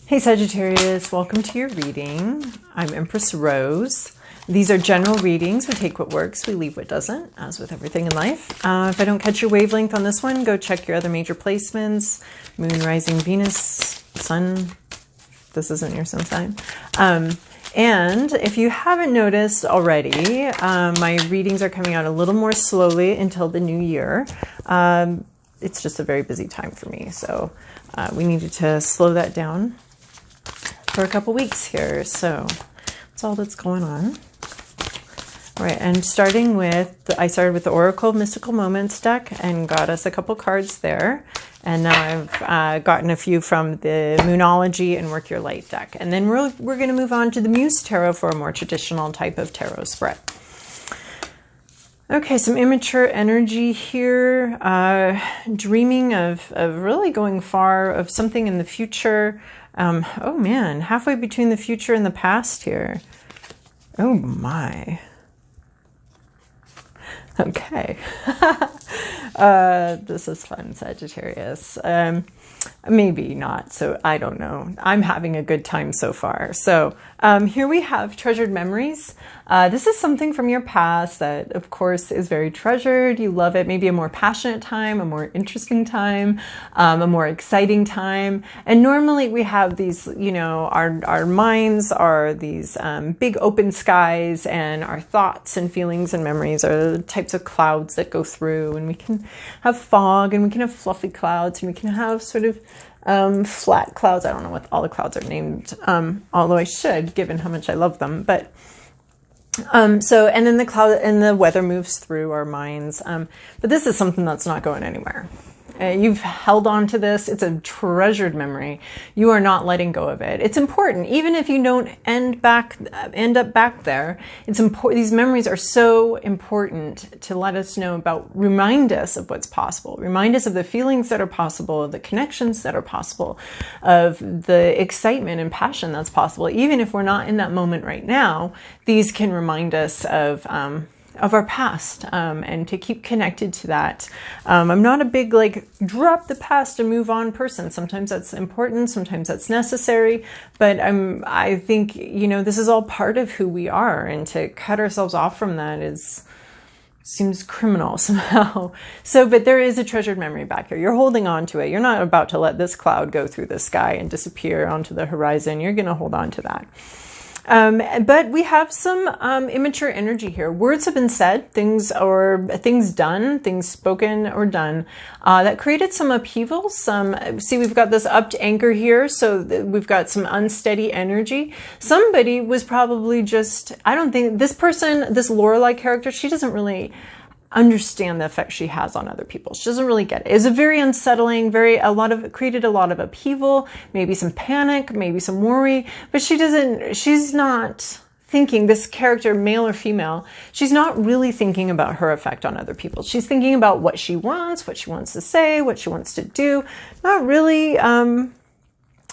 Hey Sagittarius, welcome to your reading. I'm Empress Rose. These are general readings. We take what works, we leave what doesn't, as with everything in life. If I don't catch your wavelength on this one, go check your other major placements. Moon, rising, Venus, Sun. This isn't your sun sign. And if you haven't noticed already, my readings are coming out a little more slowly until the new year. It's just a very busy time for me, so we needed to slow that down for a couple weeks here. So that's all that's going on. All right, and starting with, I started with the Oracle of Mystical Moments deck and got us a couple cards there. And now I've gotten a few from the Moonology and Work Your Light deck. And then we're going to move on to the Muse Tarot for a more traditional type of tarot spread. Okay, some immature energy here. Dreaming of really going far, of something in the future. Oh man, halfway between the future and the past here. Oh my. Okay. This is fun, Sagittarius. Maybe not, so I don't know. I'm having a good time so far. So here we have treasured memories. This is something from your past that, of course, is very treasured. You love it. Maybe a more passionate time, a more interesting time, a more exciting time. And normally we have these, you know, our minds are these big open skies, and our thoughts and feelings and memories are the types of clouds that go through, and we can have fog, and we can have fluffy clouds, and we can have sort of flat clouds. I don't know what all the clouds are named, although I should, given how much I love them. But so, and then the cloud and the weather moves through our minds. But this is something that's not going anywhere. You've held on to this. It's a treasured memory. You are not letting go of it. It's important, even if you don't end up back there. It's important. These memories are so important to let us know about, remind us of what's possible, remind us of the feelings that are possible, of the connections that are possible, of the excitement and passion that's possible. Even if we're not in that moment right now, these can remind us of our past, and to keep connected to that. I'm not a big, like, drop the past and move on person. Sometimes that's important, sometimes that's necessary, but I think, you know, this is all part of who we are, and to cut ourselves off from that seems criminal somehow. So, but there is a treasured memory back here. You're holding on to it. You're not about to let this cloud go through the sky and disappear onto the horizon. You're going to hold on to that. But we have some immature energy here. Words have been said, things done, things spoken or done, that created some upheaval. See, we've got this upped anchor here, so we've got some unsteady energy. Somebody was probably just, I don't think, this person, this Lorelei character, she doesn't really understand the effect she has on other people. She doesn't really get it. It's a very unsettling, created a lot of upheaval, maybe some panic, maybe some worry, but she's not thinking, this character, male or female, she's not really thinking about her effect on other people. She's thinking about what she wants to say, what she wants to do, not really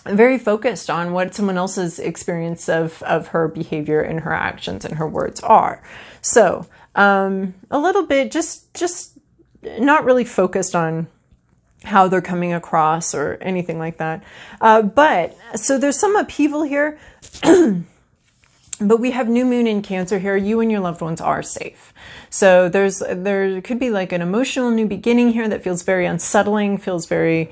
very focused on what someone else's experience of her behavior and her actions and her words are. So, a little bit, just not really focused on how they're coming across or anything like that. But so there's some upheaval here, but we have new moon in Cancer here. You and your loved ones are safe. So there could be like an emotional new beginning here that feels very unsettling, feels very,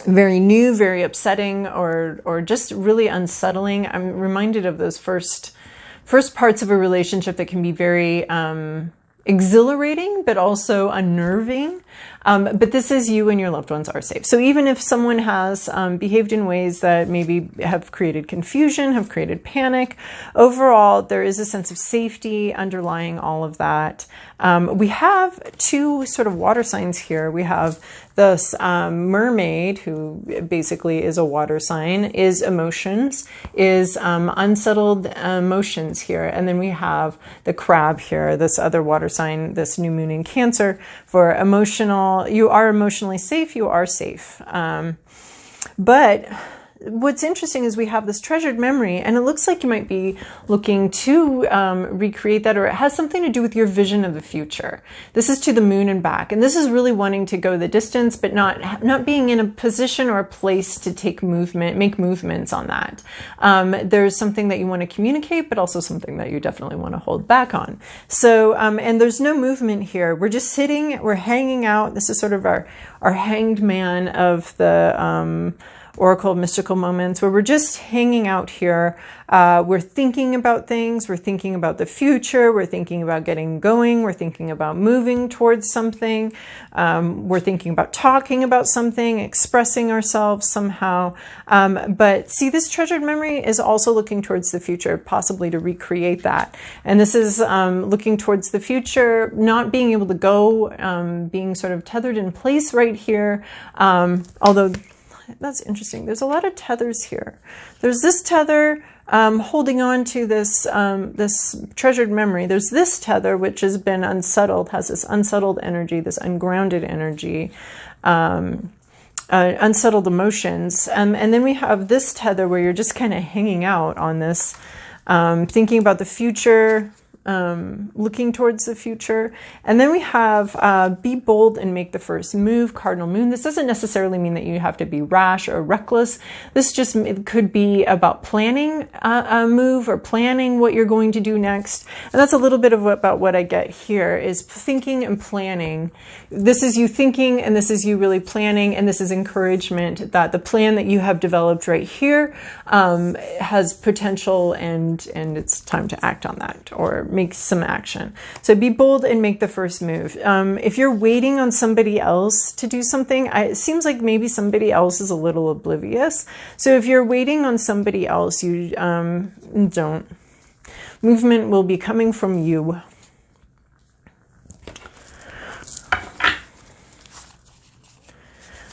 very new, very upsetting, or just really unsettling. I'm reminded of those first parts of a relationship that can be very exhilarating, but also unnerving. But this is you and your loved ones are safe. So even if someone has behaved in ways that maybe have created confusion, have created panic, overall, there is a sense of safety underlying all of that. We have two sort of water signs here. We have this mermaid, who basically is a water sign, is emotions, is unsettled emotions here. And then we have the crab here, this other water sign, this new moon in Cancer, for emotional. You are emotionally safe, you are safe. But what's interesting is we have this treasured memory, and it looks like you might be looking to recreate that, or it has something to do with your vision of the future. This is to the moon and back, and this is really wanting to go the distance, but not being in a position or a place to make movements on that. There's something that you want to communicate, but also something that you definitely want to hold back on. So, and there's no movement here. We're just sitting, we're hanging out. This is sort of our hanged man of the Oracle of Mystical Moments, where we're just hanging out here. We're thinking about things. We're thinking about the future. We're thinking about getting going. We're thinking about moving towards something. We're thinking about talking about something, expressing ourselves somehow. But see, this treasured memory is also looking towards the future, possibly to recreate that. And this is looking towards the future, not being able to go, being sort of tethered in place right here. Although that's interesting. There's a lot of tethers here. There's this tether holding on to this this treasured memory. There's this tether which has been unsettled, has this unsettled energy, this ungrounded energy, unsettled emotions. And then we have this tether where you're just kind of hanging out on this, thinking about the future, looking towards the future. And then we have be bold and make the first move, cardinal moon. This doesn't necessarily mean that you have to be rash or reckless. This just, it could be about planning a move or planning what you're going to do next. And that's a little bit of about what I get here is thinking and planning. This is you thinking, and this is you really planning, and this is encouragement that the plan that you have developed right here has potential, and it's time to act on that or make some action. So be bold and make the first move. If you're waiting on somebody else to do something, it seems like maybe somebody else is a little oblivious. So if you're waiting on somebody else, you don't. Movement will be coming from you.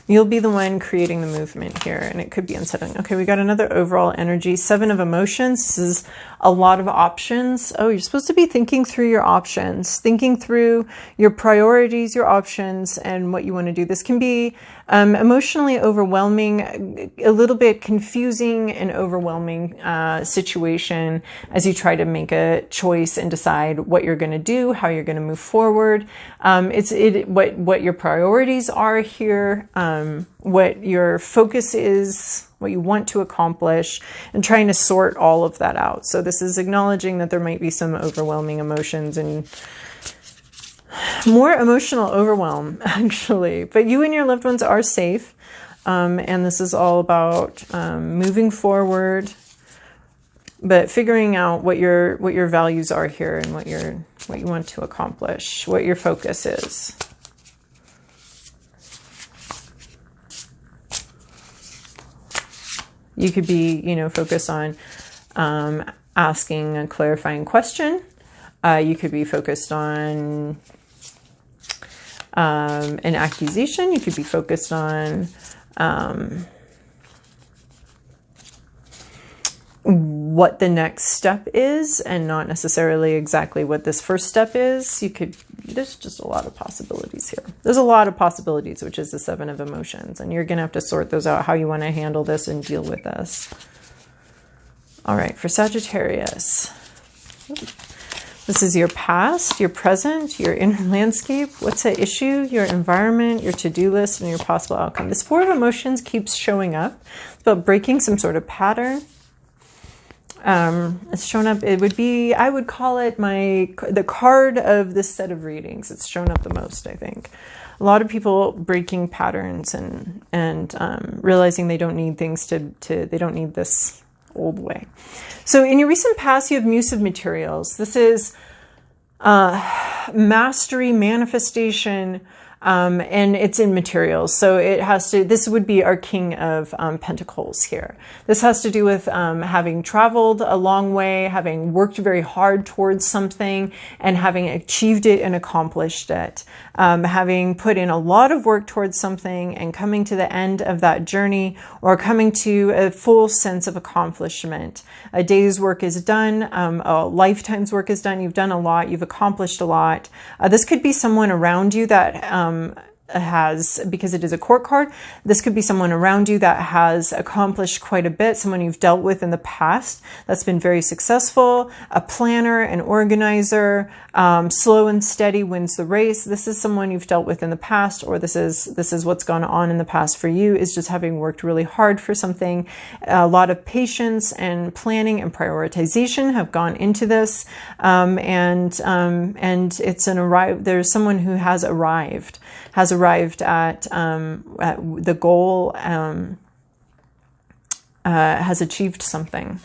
You'll be the one creating the movement here, and it could be unsettling. Okay, we got another overall energy. 7 of emotions. This is a lot of options. Oh, you're supposed to be thinking through your options, thinking through your priorities, your options, and what you want to do. This can be emotionally overwhelming, a little bit confusing and overwhelming situation as you try to make a choice and decide what you're going to do, how you're going to move forward. What your priorities are here, what your focus is, what you want to accomplish, and trying to sort all of that out. So this is acknowledging that there might be some overwhelming emotions and more emotional overwhelm, actually. But you and your loved ones are safe. And this is all about moving forward, but figuring out what your values are here and what you want to accomplish, what your focus is. You could be, focused on asking a clarifying question. You could be focused on an accusation. You could be focused on what the next step is, and not necessarily exactly what this first step is. There's just a lot of possibilities here. There's a lot of possibilities, which is the 7 of emotions, and you're going to have to sort those out, how you want to handle this and deal with this. All right, for Sagittarius. This is your past, your present, your inner landscape. What's at issue? Your environment, your to-do list, and your possible outcome. This 4 of emotions keeps showing up. It's about breaking some sort of pattern. It's shown up, it would be, I would call it the card of this set of readings. It's shown up the most, I think. A lot of people breaking patterns and realizing they don't need things they don't need this old way. So in your recent past, you have Muse of materials. This is mastery, manifestation, and it's in materials. So this would be our King of Pentacles here. This has to do with having traveled a long way, having worked very hard towards something, and having achieved it and accomplished it. Having put in a lot of work towards something and coming to the end of that journey, or coming to a full sense of accomplishment. A day's work is done, a lifetime's work is done. You've done a lot, you've accomplished a lot. This could be someone around you that has, because it is a court card, this could be someone around you that has accomplished quite a bit, someone you've dealt with in the past that's been very successful, a planner, an organizer, slow and steady wins the race. This is someone you've dealt with in the past, or this is what's gone on in the past for you, is just having worked really hard for something. A lot of patience and planning and prioritization have gone into this, and it's there's someone who has arrived at the goal, has achieved something,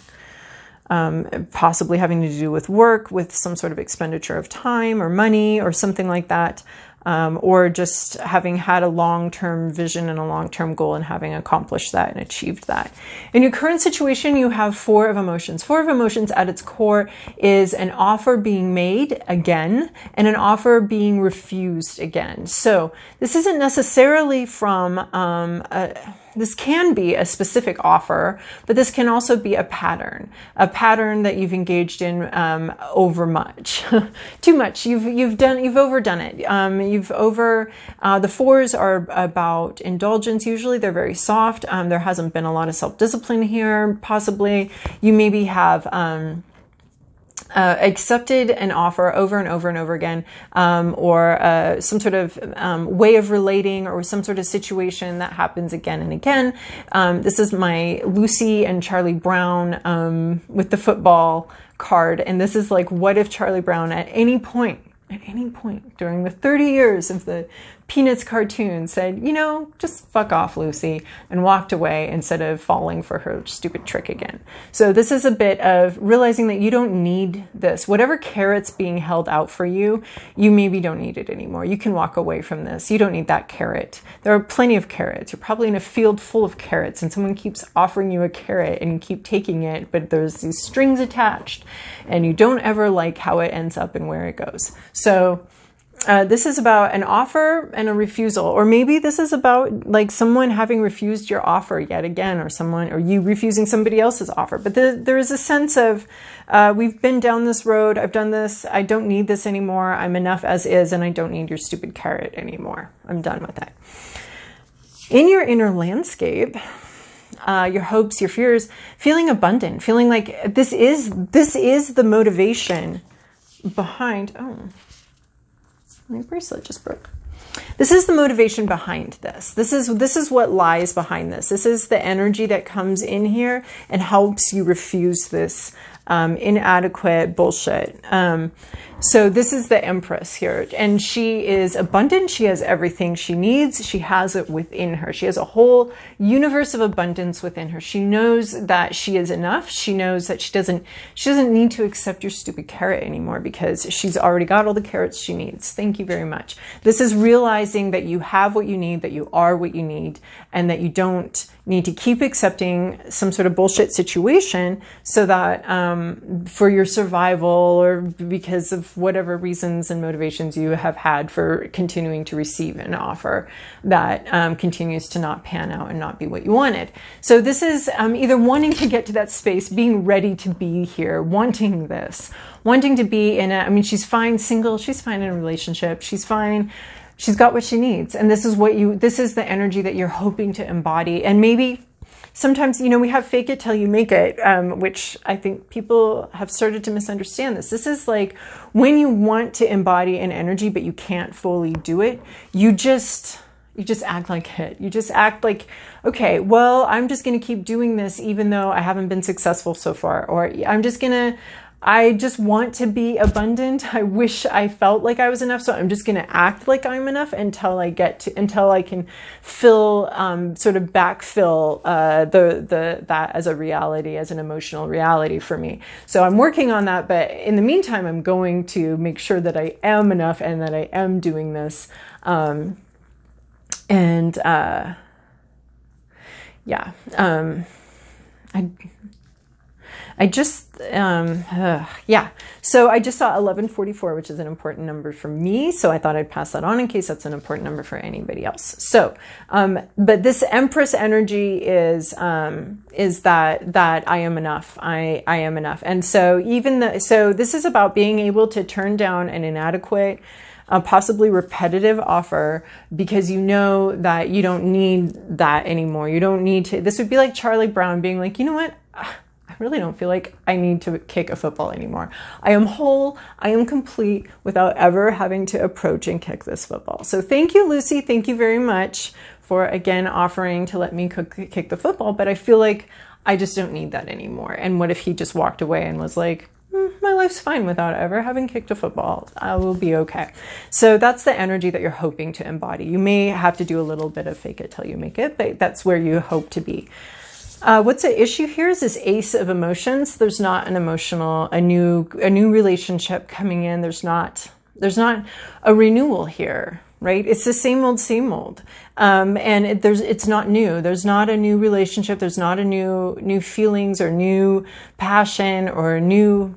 possibly having to do with work, with some sort of expenditure of time or money or something like that. Or just having had a long-term vision and a long-term goal and having accomplished that and achieved that. In your current situation, you have 4 of emotions. 4 of emotions at its core is an offer being made again and an offer being refused again. So this isn't necessarily from this can be a specific offer, but this can also be a pattern that you've engaged in over much, too much. You've overdone it. The 4s are about indulgence. Usually they're very soft. There hasn't been a lot of self-discipline here. Possibly you maybe have accepted an offer over and over and over again, or some sort of way of relating, or some sort of situation that happens again and again. This is my Lucy and Charlie Brown with the football card, and this is like, what if Charlie Brown at any point during the 30 years of the Peanuts cartoon said, just fuck off, Lucy, and walked away instead of falling for her stupid trick again. So this is a bit of realizing that you don't need this. Whatever carrot's being held out for you, you maybe don't need it anymore. You can walk away from this. You don't need that carrot. There are plenty of carrots. You're probably in a field full of carrots and someone keeps offering you a carrot and you keep taking it, but there's these strings attached and you don't ever like how it ends up and where it goes. So this is about an offer and a refusal, or maybe this is about like someone having refused your offer yet again, or you refusing somebody else's offer. But there is a sense of, we've been down this road. I've done this. I don't need this anymore. I'm enough as is, and I don't need your stupid carrot anymore. I'm done with that. In your inner landscape, your hopes, your fears, feeling abundant, feeling like this is the motivation behind, my bracelet just broke. This is the motivation behind this. This is what lies behind this. This is the energy that comes in here and helps you refuse this inadequate bullshit. So this is the Empress here, and she is abundant. She has everything she needs. She has it within her. She has a whole universe of abundance within her. She knows that she is enough. She knows that she doesn't need to accept your stupid carrot anymore because she's already got all the carrots she needs. Thank you very much. This is realizing that you have what you need, that you are what you need, and that you don't need to keep accepting some sort of bullshit situation so that for your survival or because of whatever reasons and motivations you have had for continuing to receive an offer that continues to not pan out and not be what you wanted. So this is either wanting to get to that space, being ready to be here, wanting this, wanting to be in she's fine single, she's fine in a relationship, she's fine. She's got what she needs. And this is the energy that you're hoping to embody. And maybe sometimes, we have fake it till you make it, which I think people have started to misunderstand this. This is like when you want to embody an energy, but you can't fully do it. You just act like it. You just act like, okay, well, I'm just going to keep doing this even though I haven't been successful so far. Or I just want to be abundant. I wish I felt like I was enough. So I'm just going to act like I'm enough until I can fill, sort of backfill, that as a reality, as an emotional reality for me. So I'm working on that. But in the meantime, I'm going to make sure that I am enough and that I am doing this. So I just saw 1144, which is an important number for me. So I thought I'd pass that on in case that's an important number for anybody else. So, but this Empress energy is that I am enough. I am enough. And so so this is about being able to turn down an inadequate, a possibly repetitive offer because you know that you don't need that anymore. You don't need to. This would be like Charlie Brown being like, you know what? I really don't feel like I need to kick a football anymore. I am whole. I am complete without ever having to approach and kick this football. So thank you, Lucy. Thank you very much for, again, offering to let me kick the football. But I feel like I just don't need that anymore. And what if he just walked away and was like, my life's fine without ever having kicked a football. I will be okay. So that's the energy that you're hoping to embody. You may have to do a little bit of fake it till you make it, but that's where you hope to be. What's the issue here is this Ace of Emotions. There's not an emotional, a new relationship coming in. There's not a renewal here, right? It's the same old, same old. And it's not new. There's not a new relationship. There's not a new feelings or new passion or new,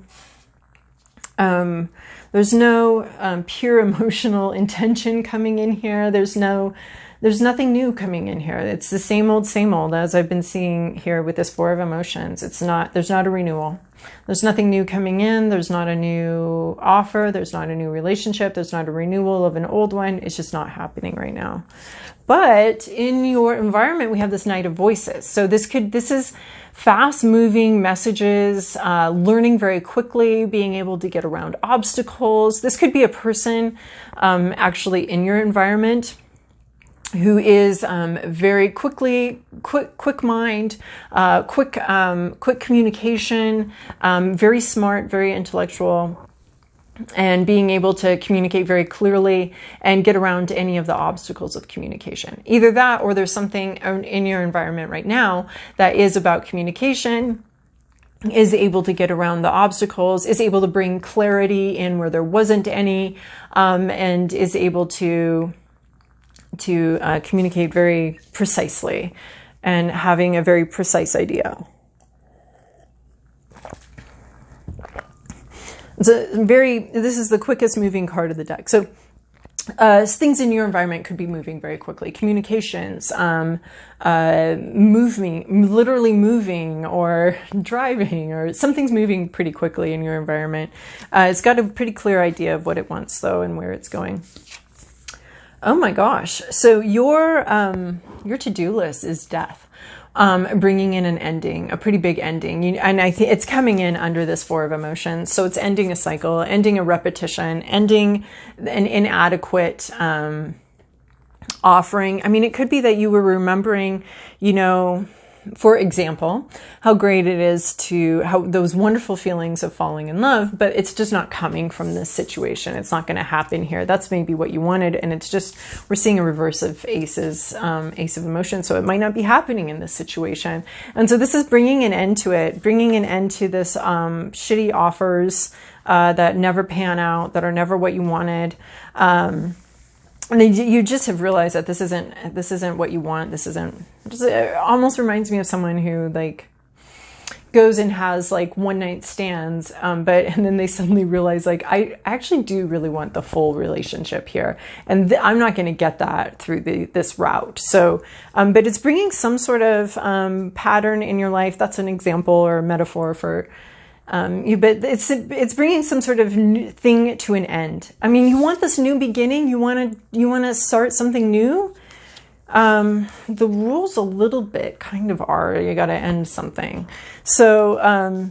there's no pure emotional intention coming in here. There's nothing new coming in here. It's the same old, as I've been seeing here with this Four of Emotions. There's not a renewal. There's nothing new coming in. There's not a new offer. There's not a new relationship. There's not a renewal of an old one. It's just not happening right now. But in your environment, we have this Knight of Voices. So this is fast moving messages, learning very quickly, being able to get around obstacles. This could be a person actually in your environment who is very quick mind, quick communication, very smart, very intellectual, and being able to communicate very clearly and get around any of the obstacles of communication. Either that, or there's something in your environment right now that is about communication, is able to get around the obstacles, is able to bring clarity in where there wasn't any, and is able to communicate very precisely and having a very precise idea. This is the quickest moving card of the deck. So things in your environment could be moving very quickly. Communications, literally moving or driving, or something's moving pretty quickly in your environment. It's got a pretty clear idea of what it wants though and where it's going. Oh my gosh. So your to-do list is death, bringing in an ending, a pretty big ending. And I think it's coming in under this Four of Emotions. So it's ending a cycle, ending a repetition, ending an inadequate offering. I mean, it could be that you were remembering, for example, how great it is how those wonderful feelings of falling in love, but it's just not coming from this situation. It's not going to happen here. That's maybe what you wanted. And it's just, we're seeing a reverse of Ace of Emotions. So it might not be happening in this situation. And so this is bringing an end to it, bringing an end to this shitty offers that never pan out, that are never what you wanted. And you just have realized that this isn't what you want. It almost reminds me of someone who goes and has one night stands, and then they suddenly realize I actually do really want the full relationship here, and I'm not going to get that through this route. So, but it's bringing some sort of pattern in your life. That's an example or a metaphor for. But it's bringing some sort of new thing to an end. I mean, you want this new beginning. You want to start something new. The rules a little bit kind of are you got to end something. So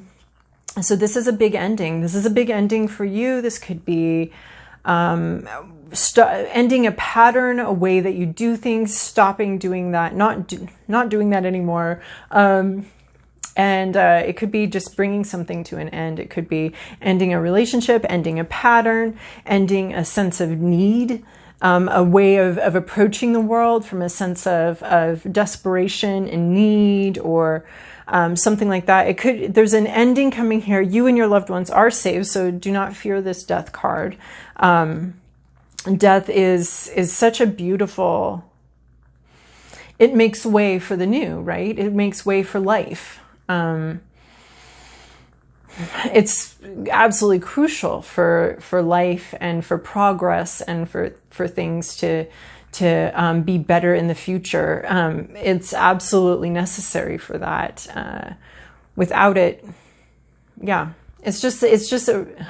this is a big ending. This is a big ending for you. This could be ending a pattern, a way that you do things, stopping doing that, not doing that anymore. And it could be just bringing something to an end. It could be ending a relationship, ending a pattern, ending a sense of need, a way of approaching the world from a sense of desperation and need, or something like that. There's an ending coming here. You and your loved ones are saved, so do not fear this death card. Death is such a beautiful, it makes way for the new, right? It makes way for life. It's absolutely crucial for life and for progress and for things to be better in the future. It's absolutely necessary for that. Without it, It's just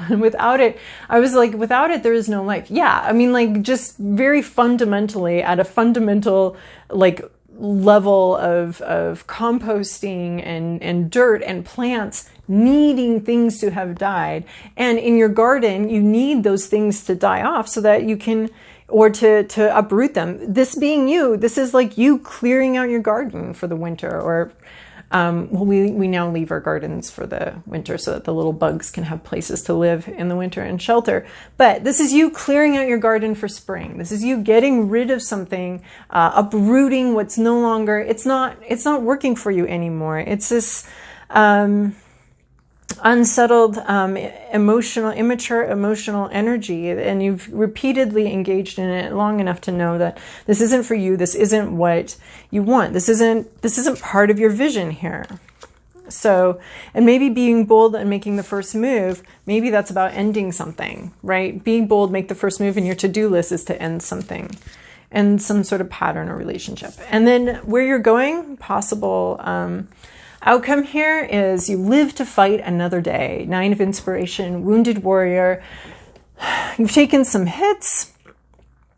without it, I was like, without it, there is no life. Yeah. I mean, like, just very fundamentally, at a fundamental, like, level of composting and dirt and plants needing things to have died. And in your garden, you need those things to die off so that you can, or to uproot them. This being you, this is like you clearing out your garden for the winter, or well, we now leave our gardens for the winter so that the little bugs can have places to live in the winter and shelter. But this is you clearing out your garden for spring. This is you getting rid of something, uprooting what's no longer, it's not working for you anymore. It's this unsettled, immature emotional energy, and you've repeatedly engaged in it long enough to know that this isn't for you. This isn't what you want. This isn't part of your vision here. So, and maybe being bold and making the first move, maybe that's about ending something, right? Being bold, make the first move in your to-do list is to end something, and some sort of pattern or relationship. And then where you're going, possible outcome here is you live to fight another day. 9 of Inspiration, wounded warrior. You've taken some hits.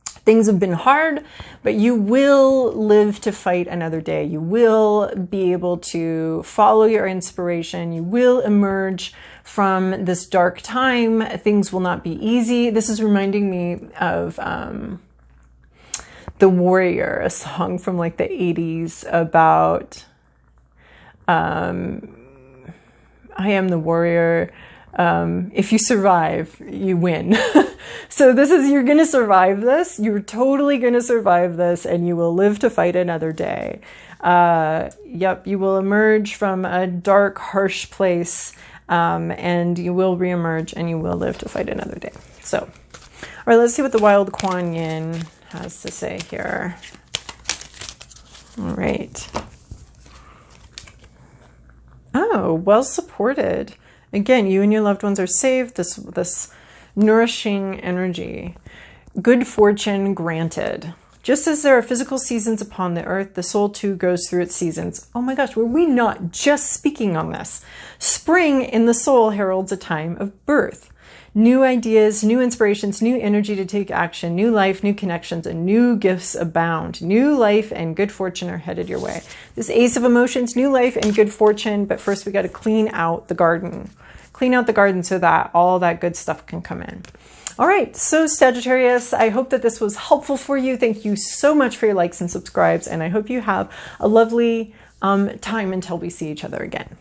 Things have been hard, but you will live to fight another day. You will be able to follow your inspiration. You will emerge from this dark time. Things will not be easy. This is reminding me of The Warrior, a song from like the 80s about I am the warrior. If you survive, you win. So this is, you're going to survive this. You're totally going to survive this, and you will live to fight another day. Yep, you will emerge from a dark, harsh place, and you will reemerge, and you will live to fight another day. So, all right, let's see what the wild Kuan Yin has to say here. All right. Oh, well supported. Again, you and your loved ones are saved. This nourishing energy. Good fortune granted. Just as there are physical seasons upon the earth, the soul too goes through its seasons. Oh my gosh, were we not just speaking on this? Spring in the soul heralds a time of birth. New ideas, new inspirations, new energy to take action, new life, new connections, and new gifts abound. New life and good fortune are headed your way. This Ace of Emotions, new life and good fortune, but first we got to clean out the garden. Clean out the garden so that all that good stuff can come in. All right, so Sagittarius, I hope that this was helpful for you. Thank you so much for your likes and subscribes, and I hope you have a lovely time until we see each other again.